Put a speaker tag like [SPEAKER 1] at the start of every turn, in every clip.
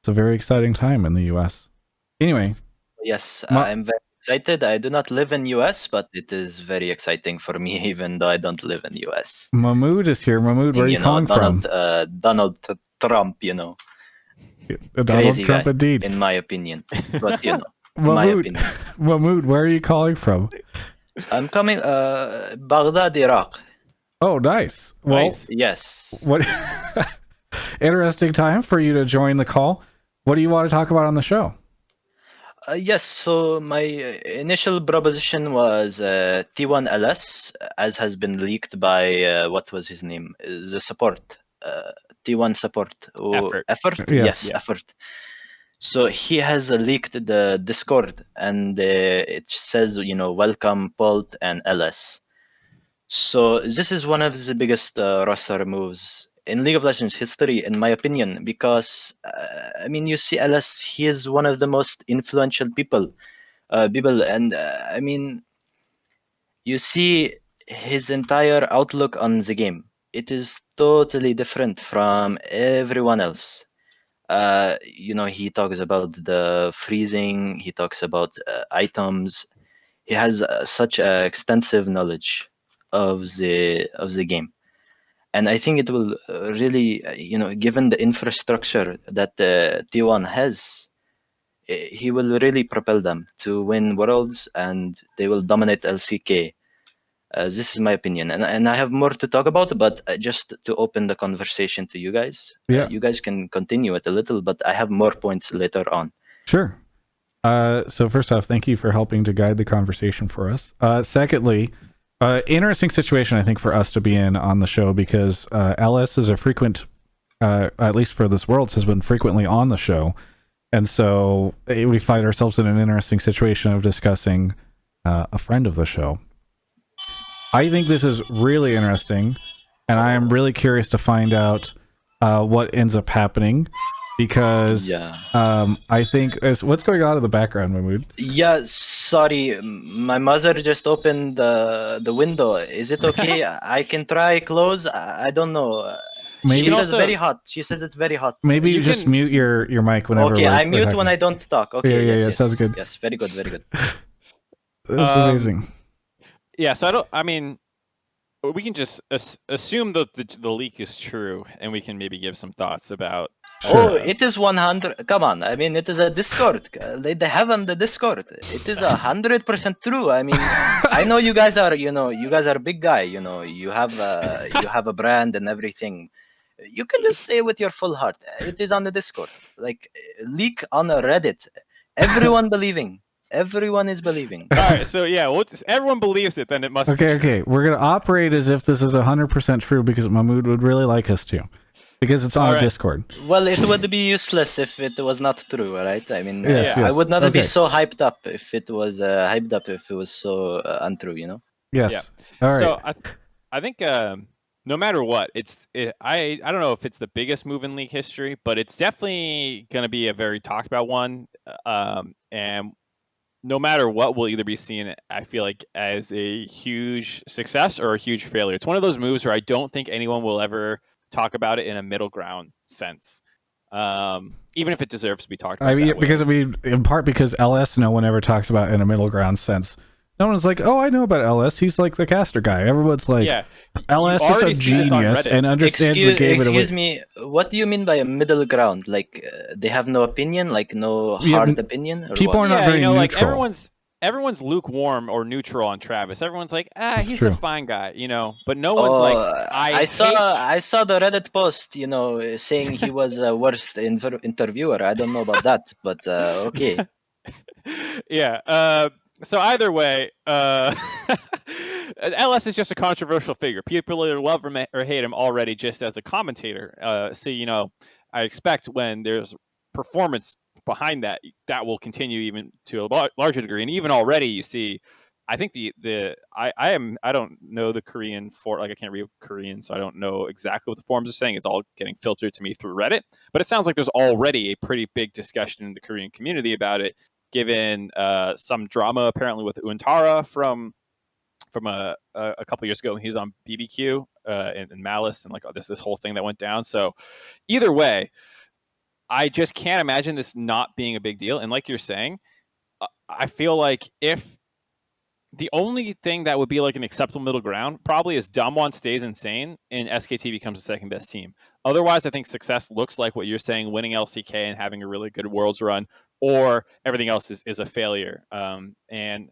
[SPEAKER 1] It's a very exciting time in the U.S. Anyway,
[SPEAKER 2] Yes,
[SPEAKER 1] Ma-
[SPEAKER 2] I'm very excited. I do not live in US, but it is very exciting for me, even though I don't live in US.
[SPEAKER 1] Mahmoud is here. Mahmoud, where are you
[SPEAKER 2] You know,
[SPEAKER 1] calling from?
[SPEAKER 2] Trump, you know,
[SPEAKER 1] Donald
[SPEAKER 2] crazy
[SPEAKER 1] Trump,
[SPEAKER 2] guy,
[SPEAKER 1] indeed.
[SPEAKER 2] in my opinion. But you know, my
[SPEAKER 1] Mahmoud,
[SPEAKER 2] opinion.
[SPEAKER 1] Mahmoud, where are you calling from?
[SPEAKER 2] I'm coming, Baghdad, Iraq.
[SPEAKER 1] Oh, nice. Well,
[SPEAKER 3] Nice.
[SPEAKER 2] Yes.
[SPEAKER 1] what interesting time for you to join the call. What do you want to talk about on the show?
[SPEAKER 2] Yes, so my initial proposition was T1LS, as has been leaked by, what was his name? The support. T1 support.
[SPEAKER 3] Effort.
[SPEAKER 2] Effort?
[SPEAKER 1] Yes.
[SPEAKER 2] Yes, Effort. So he has leaked the Discord, and it says, welcome Bolt and LS. So this is one of the biggest roster moves in League of Legends history, in my opinion, because you see LS, he is one of the most influential people, and you see his entire outlook on the game. It is totally different from everyone else. He talks about the freezing. He talks about items. He has such extensive knowledge of the game, and I think it will really, given the infrastructure that T1 has, he will really propel them to win worlds, and they will dominate LCK. This is my opinion, and I have more to talk about, but just to open the conversation to you guys,
[SPEAKER 1] Yeah.
[SPEAKER 2] you guys can continue it a little, but I have more points later on.
[SPEAKER 1] Sure. So first off, thank you for helping to guide the conversation for us. Secondly, interesting situation I think for us to be in on the show, because LS is a frequent, at least for this Worlds, has been frequently on the show, and so we find ourselves in an interesting situation of discussing a friend of the show. I think this is really interesting, and I am really curious to find out what ends up happening, because
[SPEAKER 2] Yeah.
[SPEAKER 1] I think what's going on in the background, Mahmoud?
[SPEAKER 2] Yeah, sorry, my mother just opened the window. Is it okay? I can try close. I don't know.
[SPEAKER 1] Maybe
[SPEAKER 2] She
[SPEAKER 3] can
[SPEAKER 2] says
[SPEAKER 3] also-
[SPEAKER 2] very hot. She says it's very hot.
[SPEAKER 1] maybe
[SPEAKER 3] You
[SPEAKER 1] just
[SPEAKER 3] can-
[SPEAKER 1] mute your mic whenever
[SPEAKER 2] Okay, I
[SPEAKER 1] we're
[SPEAKER 2] mute
[SPEAKER 1] talking.
[SPEAKER 2] when I don't talk. Okay,
[SPEAKER 1] Yeah,
[SPEAKER 2] yes.
[SPEAKER 1] sounds good.
[SPEAKER 2] Yes, very good, very good.
[SPEAKER 1] That's amazing.
[SPEAKER 3] Yeah, so we can just assume that the leak is true, and we can maybe give some thoughts about.
[SPEAKER 2] Oh, it is 100. Come on, it is a Discord. They have on the Discord. It is 100% true. I know you guys are, you guys are a big guy. You have a brand and everything. You can just say with your full heart. It is on the Discord. Like, leak on a Reddit. Everyone believing. Everyone is believing.
[SPEAKER 3] All right, so yeah, everyone believes it, then it must be true.
[SPEAKER 1] Okay. We're gonna operate as if this is 100% true, because Mahmoud would really like us to, because it's on
[SPEAKER 3] All right.
[SPEAKER 1] Discord.
[SPEAKER 2] Well, it would be useless if it was not true, right?
[SPEAKER 1] Yes.
[SPEAKER 2] I would not be
[SPEAKER 1] Okay.
[SPEAKER 2] so hyped up if it was so untrue.
[SPEAKER 1] Yes.
[SPEAKER 3] Yeah.
[SPEAKER 1] All right.
[SPEAKER 3] So I think no matter what, I don't know if it's the biggest move in league history, but it's definitely going to be a very talked about one. And no matter what, we'll either be seen, I feel like, as a huge success or a huge failure. It's one of those moves where I don't think anyone will ever talk about it in a middle ground sense, even if it deserves to be talked about.
[SPEAKER 1] In part because LS, no one ever talks about in a middle ground sense. No one's like, oh, I know about LS. He's like the caster guy. Everyone's like,
[SPEAKER 3] yeah,
[SPEAKER 1] LS is a genius and understands the game.
[SPEAKER 2] Excuse me, what do you mean by a middle ground? Like, they have no opinion, like no hard opinion? Or
[SPEAKER 1] people
[SPEAKER 2] what?
[SPEAKER 1] are not very neutral.
[SPEAKER 3] Like everyone's lukewarm or neutral on Travis. Everyone's like, he's a fine guy, but no one's like, I
[SPEAKER 2] saw the Reddit post, saying he was a worst interviewer. I don't know about that, but okay.
[SPEAKER 3] Yeah. So either way, LS is just a controversial figure. People either love him or hate him already just as a commentator. So, I expect when there's performance behind that will continue even to a larger degree. And even already you see, I think I don't know the Korean I can't read Korean, so I don't know exactly what the forums are saying. It's all getting filtered to me through Reddit, but it sounds like there's already a pretty big discussion in the Korean community about it, given some drama apparently with Untara from a couple years ago when he was on BBQ and Malice, and like this whole thing that went down. So either way, I just can't imagine this not being a big deal. And like you're saying, I feel like if the only thing that would be like an acceptable middle ground probably is Damwon stays insane and SKT becomes the second best team. Otherwise, I think success looks like what you're saying, winning LCK and having a really good Worlds run, or everything else is a failure. And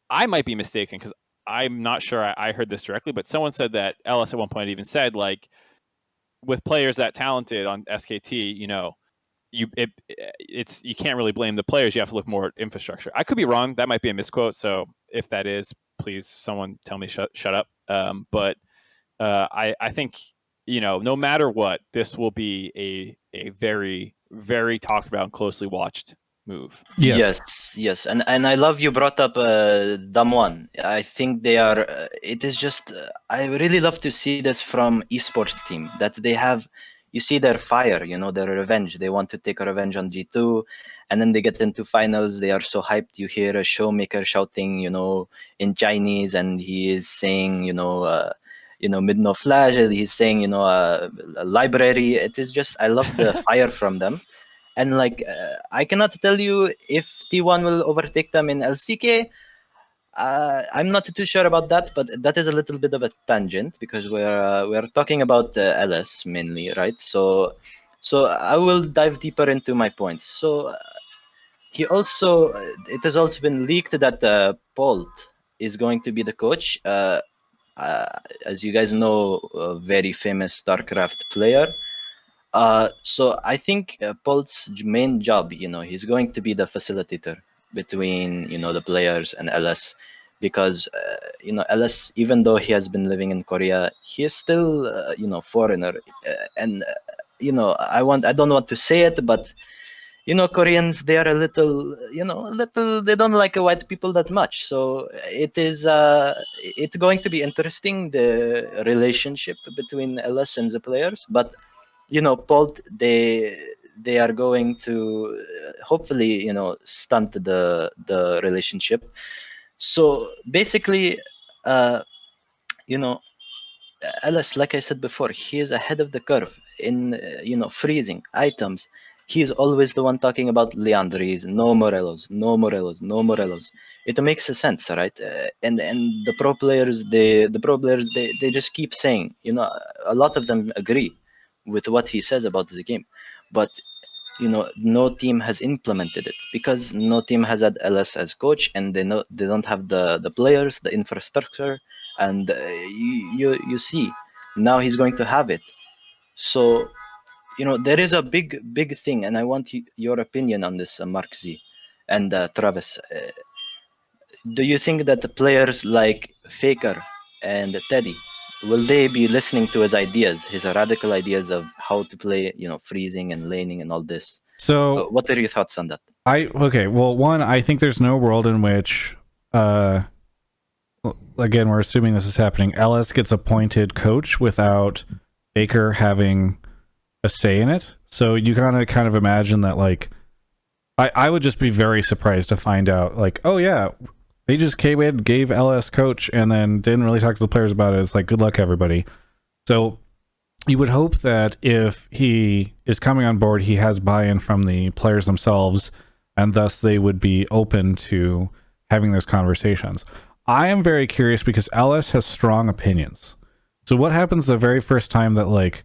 [SPEAKER 3] I might be mistaken because I'm not sure I heard this directly, but someone said that LS at one point even said, like, with players that talented on SKT, you know, you can't really blame the players. You have to look more at infrastructure. I could be wrong. That might be a misquote. So if that is, please someone tell me shut up. But I think, you know, no matter what, this will be a very, very talked about and closely watched move.
[SPEAKER 2] Yes, and I love you brought up Damwon. I think they are. It is just. I really love to see this from esports team that they have. You see their fire, you know, their revenge. They want to take a revenge on G2, and then they get into finals. They are so hyped. You hear a showmaker shouting, you know, in Chinese, and he is saying, you know, mid no flash. He's saying, you know, a library. It is just. I love the fire from them. And like, I cannot tell you if T1 will overtake them in LCK. I'm not too sure about that, but that is a little bit of a tangent because we're talking about LS mainly, right? So I will dive deeper into my points. So he also, it has also been leaked that Polt is going to be the coach. As you guys know, a very famous StarCraft player. So I think Paul's main job, you know, he's going to be the facilitator between, you know, the players and LS, because you know, LS, even though he has been living in Korea, he is still you know, foreigner, and you know, I don't want to say it, but you know, Koreans, they are a little, you know, a little, they don't like white people that much. So it is it's going to be interesting, the relationship between LS and the players, but you know, Paul, they are going to hopefully, you know, stunt the relationship. So basically, you know, Ellis, like I said before, he is ahead of the curve in you know, freezing items. He is always the one talking about Leandries, no Morelos, no Morelos, no Morelos. It makes sense, right? And the pro players, they just keep saying, you know, a lot of them agree with what he says about the game, but you know, no team has implemented it because no team has had LS as coach, and they don't have the players, the infrastructure, and you see now he's going to have it. So you know, there is a big thing, and I want your opinion on this, Mark Z and Travis. Do you think that the players like Faker and Teddy, will they be listening to his ideas, his radical ideas of how to play, you know, freezing and laning and all this?
[SPEAKER 1] So
[SPEAKER 2] What are your thoughts on that?
[SPEAKER 1] okay, well, one, I think there's no world in which again, we're assuming this is happening, LS gets appointed coach without Baker having a say in it. So you kind of imagine that, like, I would just be very surprised to find out, like, oh yeah, they just came in, gave LS coach, and then didn't really talk to the players about it. It's like, good luck, everybody. So you would hope that if he is coming on board, he has buy-in from the players themselves, and thus they would be open to having those conversations. I am very curious because LS has strong opinions. So what happens the very first time that, like,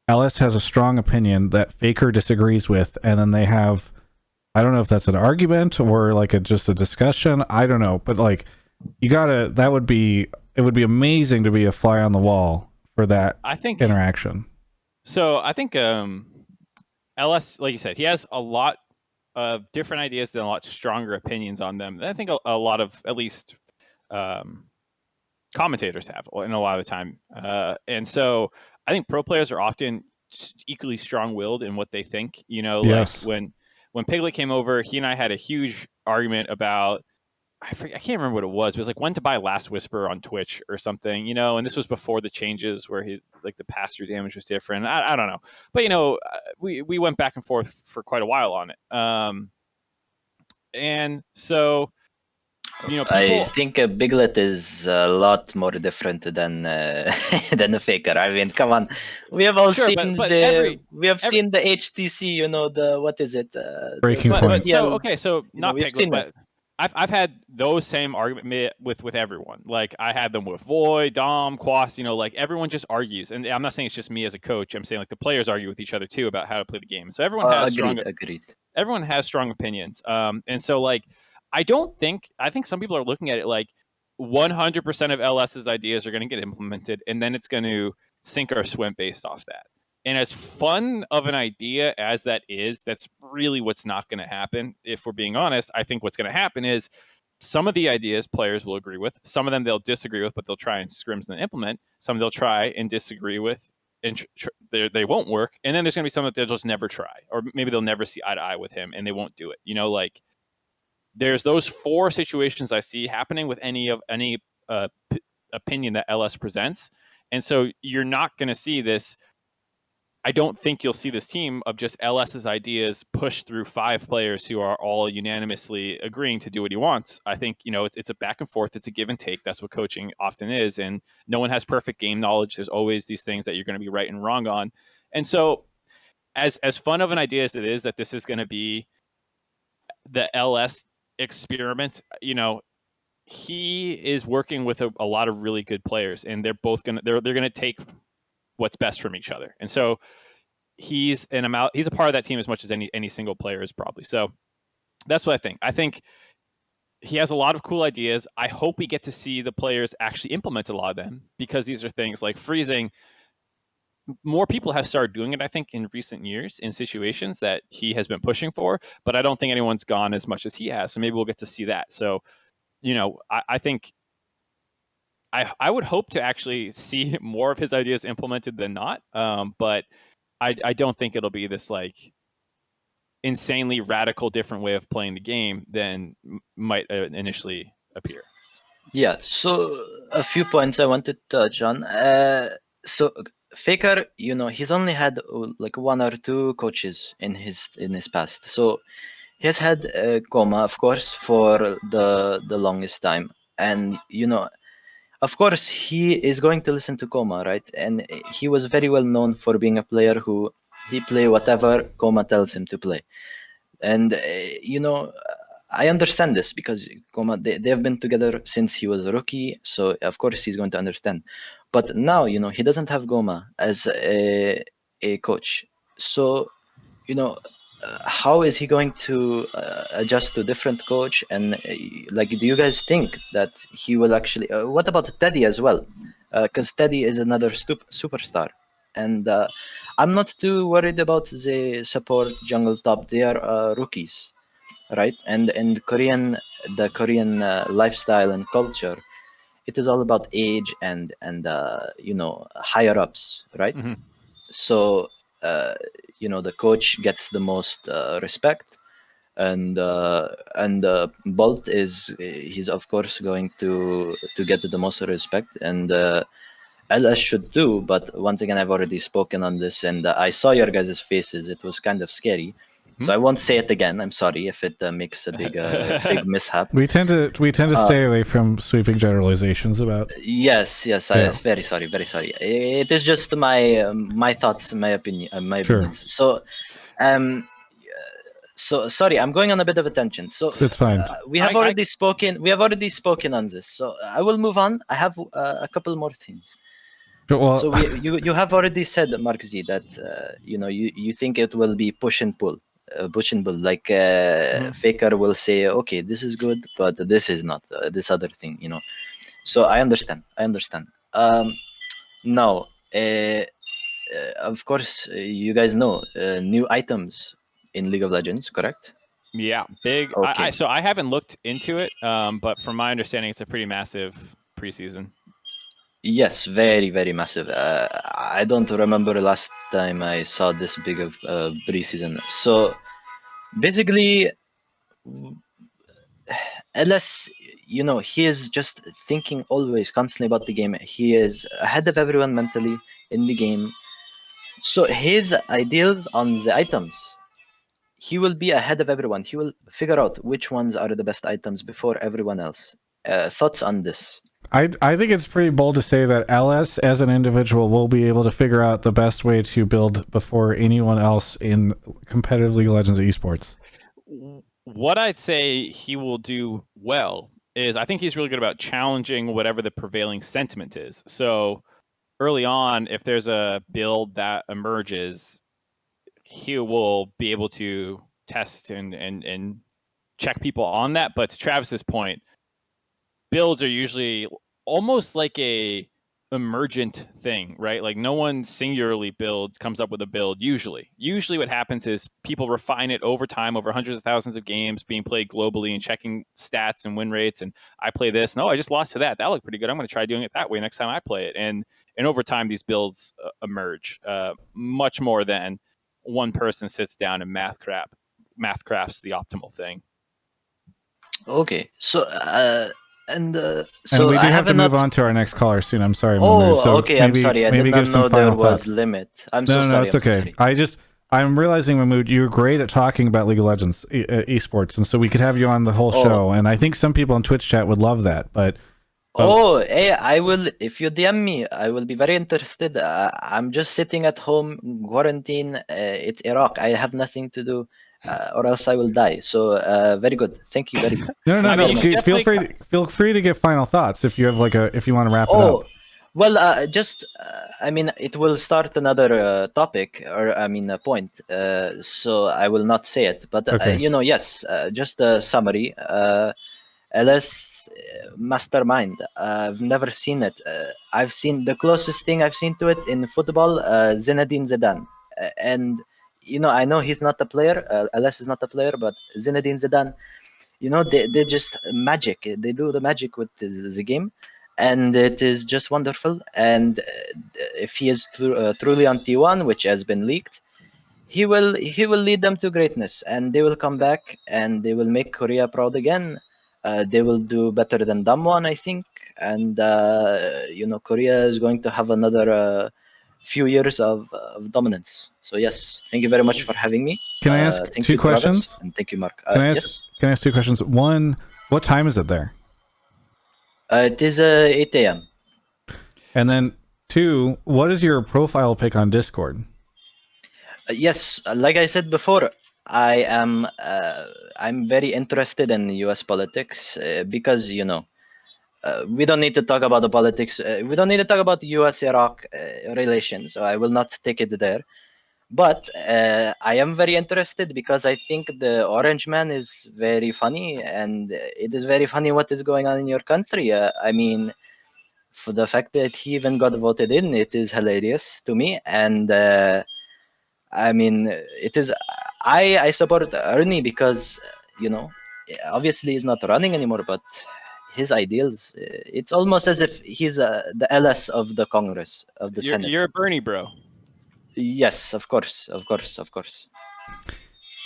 [SPEAKER 1] LS has a strong opinion that Faker disagrees with, and then they have, I don't know if that's an argument or like just a discussion, I don't know, but like, it would be amazing to be a fly on the wall for that, I think, interaction.
[SPEAKER 3] So I think LS, like you said, he has a lot of different ideas and a lot stronger opinions on them. I think a lot of, at least commentators have in a lot of the time. And so I think pro players are often equally strong-willed in what they think. You know,
[SPEAKER 1] yes.
[SPEAKER 3] Like when Piglet came over, he and I had a huge argument about, I can't remember what it was, but it was like when to buy Last Whisper on Twitch or something, you know, and this was before the changes where he's like the pass-through damage was different. I don't know. But, you know, we went back and forth for quite a while on it. And so You know,
[SPEAKER 2] I
[SPEAKER 3] people.
[SPEAKER 2] think a Biglet is a lot more different than than a Faker. I mean, come on, we have all
[SPEAKER 3] Sure,
[SPEAKER 2] seen
[SPEAKER 3] but every
[SPEAKER 2] seen the HTC. You know, the what is it?
[SPEAKER 1] Breaking
[SPEAKER 2] The
[SPEAKER 1] point.
[SPEAKER 3] so
[SPEAKER 2] PL.
[SPEAKER 3] okay, so
[SPEAKER 2] You know,
[SPEAKER 3] not
[SPEAKER 2] we've
[SPEAKER 3] Piglet,
[SPEAKER 2] seen it.
[SPEAKER 3] but I've had those same argument with everyone. Like I had them with Void, Dom, Quas. You know, like everyone just argues, and I'm not saying it's just me as a coach. I'm saying like the players argue with each other too about how to play the game. So
[SPEAKER 2] Agreed.
[SPEAKER 3] everyone has strong opinions. And so like I think some people are looking at it like 100% of LS's ideas are going to get implemented, and then it's going to sink or swim based off that. And as fun of an idea as that is, that's really what's not going to happen. If we're being honest, I think what's going to happen is some of the ideas players will agree with, some of them they'll disagree with, but they'll try and scrims and implement. Some they'll try and disagree with, and they won't work. And then there's going to be some that they'll just never try, or maybe they'll never see eye to eye with him and they won't do it. You know, like there's those four situations I see happening with any opinion that LS presents. And so you're not going to see this. I don't think you'll see this team of just LS's ideas pushed through 5 players who are all unanimously agreeing to do what he wants. I think, you know, it's a back and forth. It's a give and take. That's what coaching often is. And no one has perfect game knowledge. There's always these things that you're going to be right and wrong on. And so as fun of an idea as it is that this is going to be the LS experiment, you know, he is working with a lot of really good players, and they're both they're going to take what's best from each other. And so he's a part of that team as much as any single player is probably. So that's what I think. I think he has a lot of cool ideas. I hope we get to see the players actually implement a lot of them, because these are things like freezing. More people have started doing it, I think, in recent years in situations that he has been pushing for, but I don't think anyone's gone as much as he has. So maybe we'll get to see that. So, you know, I think I would hope to actually see more of his ideas implemented than not. But I don't think it'll be this like insanely radical different way of playing the game than might initially appear.
[SPEAKER 2] Yeah. So a few points I wanted to touch on. So Faker, you know, he's only had like 1 or 2 coaches in his past. So he has had Coma, of course, for the longest time, and you know, of course, he is going to listen to Coma, right? And he was very well known for being a player who he play whatever Coma tells him to play. And you know, I understand this because Coma they have been together since he was a rookie, so of course he's going to understand. But now, you know, he doesn't have Goma as a coach, so you know, how is he going to adjust to different coach? And like, do you guys think that he will actually? What about Teddy as well? Because Teddy is another superstar, and I'm not too worried about the support jungle top. They are rookies, right? And the Korean lifestyle and culture, it is all about age and you know, higher ups, right?
[SPEAKER 3] Mm-hmm.
[SPEAKER 2] So you know, the coach gets the most respect, and Bolt is he's of course going to get the most respect, and LS should too. But once again, I've already spoken on this, and I saw your guys' faces. It was kind of scary. So I won't say it again. I'm sorry if it makes a big mishap.
[SPEAKER 1] We tend to stay away from sweeping generalizations about.
[SPEAKER 2] Yes,
[SPEAKER 1] Yeah.
[SPEAKER 2] I'm very sorry, very sorry. It is just my thoughts, my opinion, my
[SPEAKER 1] Sure.
[SPEAKER 2] opinions. So, so sorry, I'm going on a bit of a tangent. So
[SPEAKER 1] It's fine.
[SPEAKER 2] we have already spoken. We have already spoken on this. So I will move on. I have a couple more things.
[SPEAKER 1] Well,
[SPEAKER 2] So you have already said, Mark Z, that you know, you think it will be push and pull, push and pull. Like Faker will say, okay, this is good, but this is not. This other thing, you know. So I understand. I understand. Now, of course, you guys know new items in League of Legends, correct?
[SPEAKER 3] Yeah, big.
[SPEAKER 2] Okay.
[SPEAKER 3] So I haven't looked into it, but from my understanding, it's a pretty massive preseason.
[SPEAKER 2] Yes, very, very massive. I don't remember last time I saw this big of preseason. So basically, LS, you know, he is just thinking always, constantly about the game. He is ahead of everyone mentally in the game. So his ideas on the items, he will be ahead of everyone. He will figure out which ones are the best items before everyone else. Thoughts on this?
[SPEAKER 1] I think it's pretty bold to say that LS as an individual will be able to figure out the best way to build before anyone else in competitive League of Legends esports.
[SPEAKER 3] What I'd say he will do well is I think he's really good about challenging whatever the prevailing sentiment is. So early on, if there's a build that emerges, he will be able to test and check people on that. But to Travis's point, builds are usually almost like a emergent thing, right? Like no one singularly comes up with a build usually. Usually what happens is people refine it over time, over hundreds of thousands of games being played globally and checking stats and win rates. And I play this. No, I just lost to that. That looked pretty good. I'm going to try doing it that way next time I play it. And over time, these builds emerge much more than one person sits down and math crafts the optimal thing.
[SPEAKER 2] Okay, so
[SPEAKER 1] And
[SPEAKER 2] so
[SPEAKER 1] we do
[SPEAKER 2] I
[SPEAKER 1] have to move
[SPEAKER 2] not.
[SPEAKER 1] on to our next caller soon. I'm sorry,
[SPEAKER 2] Oh,
[SPEAKER 1] Mahmoud. So
[SPEAKER 2] okay. I'm sorry. I did
[SPEAKER 1] maybe
[SPEAKER 2] not
[SPEAKER 1] give some
[SPEAKER 2] know there
[SPEAKER 1] final
[SPEAKER 2] was
[SPEAKER 1] thoughts.
[SPEAKER 2] limit. I'm
[SPEAKER 1] No,
[SPEAKER 2] so
[SPEAKER 1] no,
[SPEAKER 2] sorry.
[SPEAKER 1] it's okay. I'm realizing, Mahmoud, you're great at talking about League of Legends esports, and so we could have you on the whole
[SPEAKER 2] Oh.
[SPEAKER 1] show. And I think some people on Twitch chat would love that. But
[SPEAKER 2] Oh, hey, I will. If you DM me, I will be very interested. I'm just sitting at home, quarantine. It's Iraq. I have nothing to do, or else I will die. So, very good. Thank you very much.
[SPEAKER 1] no.
[SPEAKER 3] I mean, you should
[SPEAKER 1] Feel
[SPEAKER 3] definitely
[SPEAKER 1] feel free to give final thoughts if you have if you want to wrap it
[SPEAKER 2] Oh,
[SPEAKER 1] up.
[SPEAKER 2] well, I mean, it will start another topic, or I mean, a point. So I will not say it, but
[SPEAKER 1] Okay.
[SPEAKER 2] yes, just a summary. LS Mastermind. I've never seen it. I've seen the closest thing I've seen to it in football, Zinedine Zidane. And I know he's not a player. LS is not a player, but Zinedine Zidane. They just magic. They do the magic with the game, and it is just wonderful. And if he is truly on T1, which has been leaked, he will lead them to greatness, and they will come back and they will make Korea proud again. They will do better than Damwon, I think, and Korea is going to have another few years of dominance. So yes, thank you very much for having me.
[SPEAKER 1] Can I ask
[SPEAKER 2] Thank
[SPEAKER 1] two
[SPEAKER 2] you, Travis,
[SPEAKER 1] questions?
[SPEAKER 2] and thank you, Mark.
[SPEAKER 1] Can I ask
[SPEAKER 2] Yes,
[SPEAKER 1] Can I ask two questions? One, what time is it there?
[SPEAKER 2] it is 8 a.m.
[SPEAKER 1] And then two, what is your profile pic on Discord?
[SPEAKER 2] Yes, like I said before, I'm very interested in U.S. politics because we don't need to talk about the politics. We don't need to talk about U.S.-Iraq relations. So I will not take it there. But I am very interested because I think the Orange Man is very funny, and it is very funny what is going on in your country. I mean, for the fact that he even got voted in, it is hilarious to me. And I mean, it is. I support Ernie because obviously he's not running anymore, but his ideals. It's almost as if he's the LS of the Congress, of the Senate.
[SPEAKER 3] you're a Bernie bro.
[SPEAKER 2] Yes, of course, of course, of course.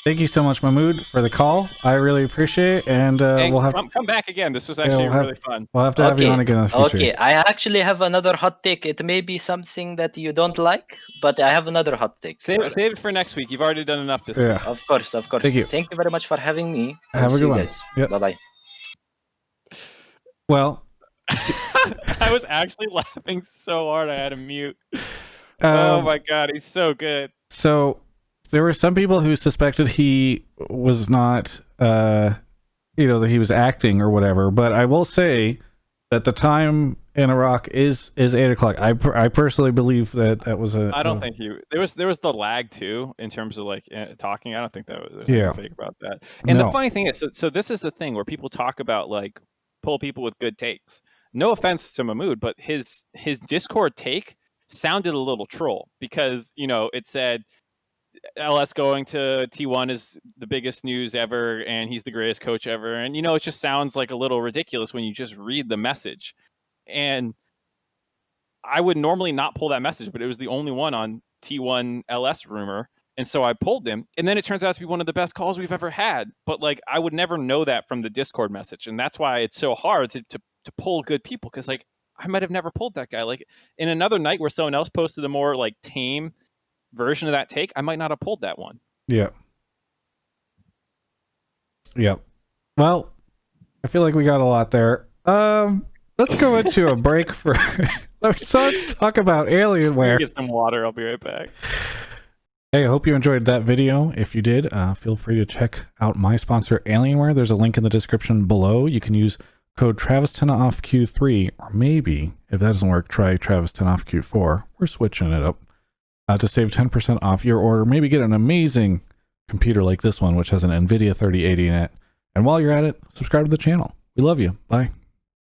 [SPEAKER 1] Thank you so much, Mahmoud, for the call. I really appreciate it, and
[SPEAKER 3] And
[SPEAKER 1] we'll have
[SPEAKER 3] come back again. This was actually really fun.
[SPEAKER 1] we'll have to have you on again in the future.
[SPEAKER 2] Okay, I actually have another hot take. It may be something that you don't like, but I have another hot take.
[SPEAKER 3] Save it for next week. You've already done enough this
[SPEAKER 1] Yeah.
[SPEAKER 3] week.
[SPEAKER 2] Of course, of course.
[SPEAKER 1] Thank you.
[SPEAKER 2] Thank you very much for having me.
[SPEAKER 1] Have a
[SPEAKER 2] See
[SPEAKER 1] good
[SPEAKER 2] you
[SPEAKER 1] one.
[SPEAKER 2] guys.
[SPEAKER 1] Yep.
[SPEAKER 2] Bye bye.
[SPEAKER 1] Well,
[SPEAKER 3] I was actually laughing so hard I had to mute.
[SPEAKER 1] Um,
[SPEAKER 3] Oh my god, he's so good.
[SPEAKER 1] so there were some people who suspected he was not, that he was acting or whatever. But I will say that the time in Iraq is 8 o'clock. I personally believe that was a.
[SPEAKER 3] I don't think there was the lag too in terms of like talking. I don't think that there's
[SPEAKER 1] Yeah.
[SPEAKER 3] anything fake about that. And
[SPEAKER 1] No.
[SPEAKER 3] the funny thing is, so this is the thing where people talk about like pull people with good takes. No offense to Mahmoud, but his Discord take sounded a little troll because it said LS going to T1 is the biggest news ever and he's the greatest coach ever, and it just sounds like a little ridiculous when you just read the message. And I would normally not pull that message, but it was the only one on T1 LS rumor. And so I pulled him. And then it turns out to be one of the best calls we've ever had. But like I would never know that from the Discord message. And that's why it's so hard to pull good people. Cause like I might have never pulled that guy. Like in another night where someone else posted a more like tame version of that take, I might not have pulled that one.
[SPEAKER 1] Yeah. Yep. Well, I feel like we got a lot there. Let's go into a break for. Let's talk about Alienware.
[SPEAKER 3] Get some water. I'll be right back.
[SPEAKER 1] Hey, I hope you enjoyed that video. If you did, feel free to check out my sponsor, Alienware. There's a link in the description below. You can use code Travis10OffQ3, or maybe, if that doesn't work, try Travis10OffQ4. We're switching it up to save 10% off your order. Maybe get an amazing computer like this one, which has an NVIDIA 3080 in it. And while you're at it, subscribe to the channel. We love you. Bye.